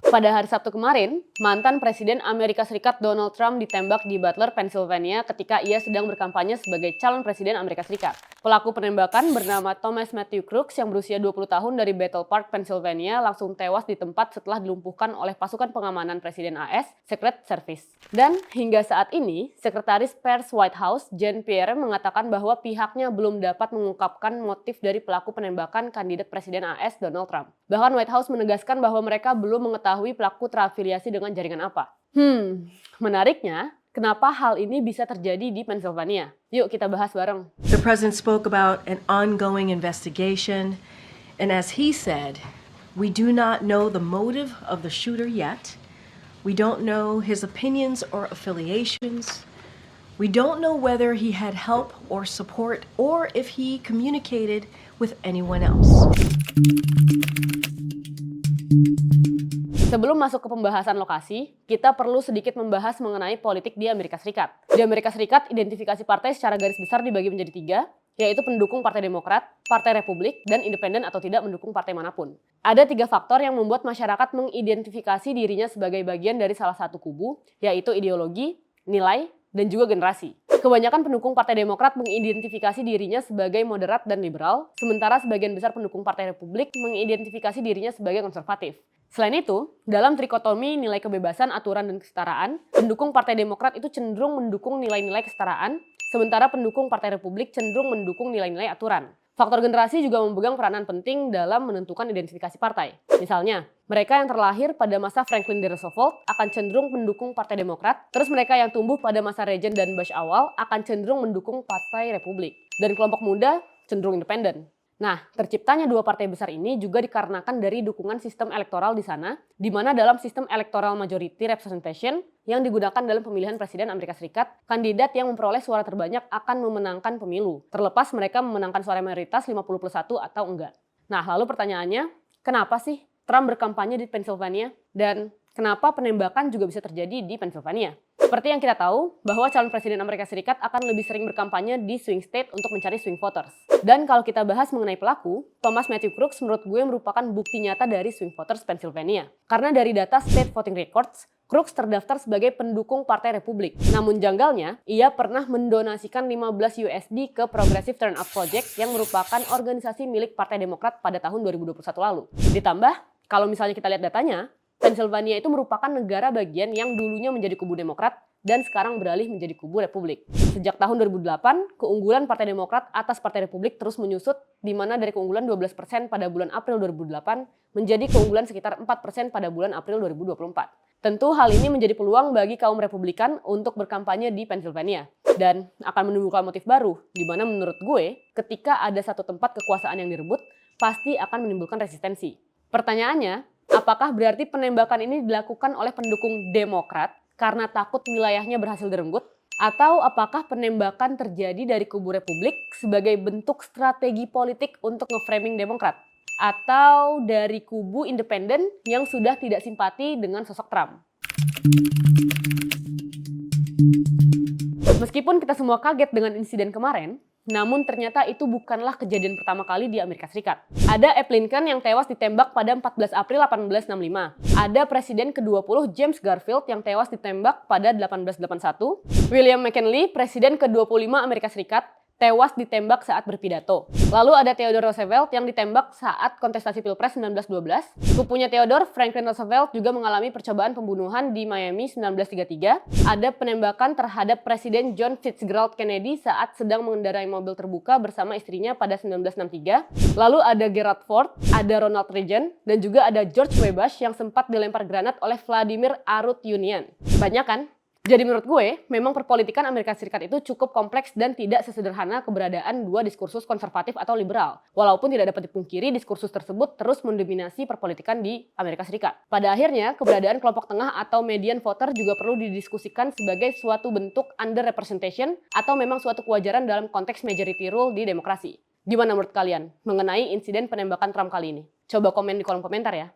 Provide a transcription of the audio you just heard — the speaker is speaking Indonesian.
Pada hari Sabtu kemarin, mantan Presiden Amerika Serikat Donald Trump ditembak di Butler, Pennsylvania ketika ia sedang berkampanye sebagai calon Presiden Amerika Serikat. Pelaku penembakan bernama Thomas Matthew Crooks yang berusia 20 tahun dari Battle Park, Pennsylvania langsung tewas di tempat setelah dilumpuhkan oleh pasukan pengamanan Presiden AS, Secret Service. Dan hingga saat ini, Sekretaris Pers White House, Jean Pierre, mengatakan bahwa pihaknya belum dapat mengungkapkan motif dari pelaku penembakan kandidat Presiden AS Donald Trump. Bahkan White House menegaskan bahwa mereka belum mengetahui pelaku terafiliasi dengan jaringan apa. Menariknya, kenapa hal ini bisa terjadi di Pennsylvania? Yuk kita bahas bareng. The president spoke about an ongoing investigation, and as he said, we do not know the motive of the shooter yet. We don't know his opinions or affiliations. We don't know whether he had help or support or if he communicated with anyone else. Sebelum masuk ke pembahasan lokasi, kita perlu sedikit membahas mengenai politik di Amerika Serikat. Di Amerika Serikat, identifikasi partai secara garis besar dibagi menjadi 3, yaitu pendukung Partai Demokrat, Partai Republik, dan independen atau tidak mendukung partai manapun. Ada 3 faktor yang membuat masyarakat mengidentifikasi dirinya sebagai bagian dari salah satu kubu, yaitu ideologi, nilai, dan juga generasi. Kebanyakan pendukung Partai Demokrat mengidentifikasi dirinya sebagai moderat dan liberal, sementara sebagian besar pendukung Partai Republik mengidentifikasi dirinya sebagai konservatif. Selain itu, dalam trikotomi nilai kebebasan, aturan, dan kesetaraan, pendukung Partai Demokrat itu cenderung mendukung nilai-nilai kesetaraan, sementara pendukung Partai Republik cenderung mendukung nilai-nilai aturan. Faktor generasi juga memegang peranan penting dalam menentukan identifikasi partai. Misalnya, mereka yang terlahir pada masa Franklin D. Roosevelt akan cenderung mendukung Partai Demokrat, terus mereka yang tumbuh pada masa Reagan dan Bush awal akan cenderung mendukung Partai Republik, dan kelompok muda cenderung independen. Nah, terciptanya 2 partai besar ini juga dikarenakan dari dukungan sistem elektoral di sana, di mana dalam sistem electoral majority representation yang digunakan dalam pemilihan Presiden Amerika Serikat, kandidat yang memperoleh suara terbanyak akan memenangkan pemilu, terlepas mereka memenangkan suara mayoritas 50+1 atau enggak. Nah, lalu pertanyaannya, kenapa sih Trump berkampanye di Pennsylvania? Dan kenapa penembakan juga bisa terjadi di Pennsylvania? Seperti yang kita tahu, bahwa calon Presiden Amerika Serikat akan lebih sering berkampanye di swing state untuk mencari swing voters. Dan kalau kita bahas mengenai pelaku, Thomas Matthew Crooks menurut gue merupakan bukti nyata dari swing voters Pennsylvania. Karena dari data State Voting Records, Crooks terdaftar sebagai pendukung Partai Republik. Namun janggalnya, ia pernah mendonasikan 15 USD ke Progressive Turnout Project yang merupakan organisasi milik Partai Demokrat pada tahun 2021 lalu. Ditambah, kalau misalnya kita lihat datanya, Pennsylvania itu merupakan negara bagian yang dulunya menjadi kubu Demokrat dan sekarang beralih menjadi kubu Republik. Sejak tahun 2008, keunggulan Partai Demokrat atas Partai Republik terus menyusut, di mana dari keunggulan 12% pada bulan April 2008 menjadi keunggulan sekitar 4% pada bulan April 2024. Tentu hal ini menjadi peluang bagi kaum Republikan untuk berkampanye di Pennsylvania dan akan menimbulkan motif baru, di mana menurut gue, ketika ada satu tempat kekuasaan yang direbut, pasti akan menimbulkan resistensi. Pertanyaannya, apakah berarti penembakan ini dilakukan oleh pendukung Demokrat karena takut wilayahnya berhasil direnggut? Atau apakah penembakan terjadi dari kubu Republik sebagai bentuk strategi politik untuk nge-framing Demokrat? Atau dari kubu independen yang sudah tidak simpati dengan sosok Trump? Meskipun kita semua kaget dengan insiden kemarin, namun ternyata itu bukanlah kejadian pertama kali di Amerika Serikat. Ada Abe Lincoln yang tewas ditembak pada 14 April 1865. Ada Presiden ke-20 James Garfield yang tewas ditembak pada 1881. William McKinley, Presiden ke-25 Amerika Serikat, tewas ditembak saat berpidato. Lalu ada Theodore Roosevelt yang ditembak saat kontestasi Pilpres 1912. Sepupunya Theodore, Franklin Roosevelt, juga mengalami percobaan pembunuhan di Miami 1933. Ada penembakan terhadap Presiden John Fitzgerald Kennedy saat sedang mengendarai mobil terbuka bersama istrinya pada 1963. Lalu ada Gerald Ford, ada Ronald Reagan, dan juga ada George W. Bush yang sempat dilempar granat oleh Vladimir Arutyunian. Banyak kan? Jadi menurut gue, memang perpolitikan Amerika Serikat itu cukup kompleks dan tidak sesederhana keberadaan 2 diskursus konservatif atau liberal. Walaupun tidak dapat dipungkiri, diskursus tersebut terus mendominasi perpolitikan di Amerika Serikat. Pada akhirnya, keberadaan kelompok tengah atau median voter juga perlu didiskusikan sebagai suatu bentuk underrepresentation atau memang suatu kewajaran dalam konteks majority rule di demokrasi. Gimana menurut kalian mengenai insiden penembakan Trump kali ini? Coba komen di kolom komentar ya.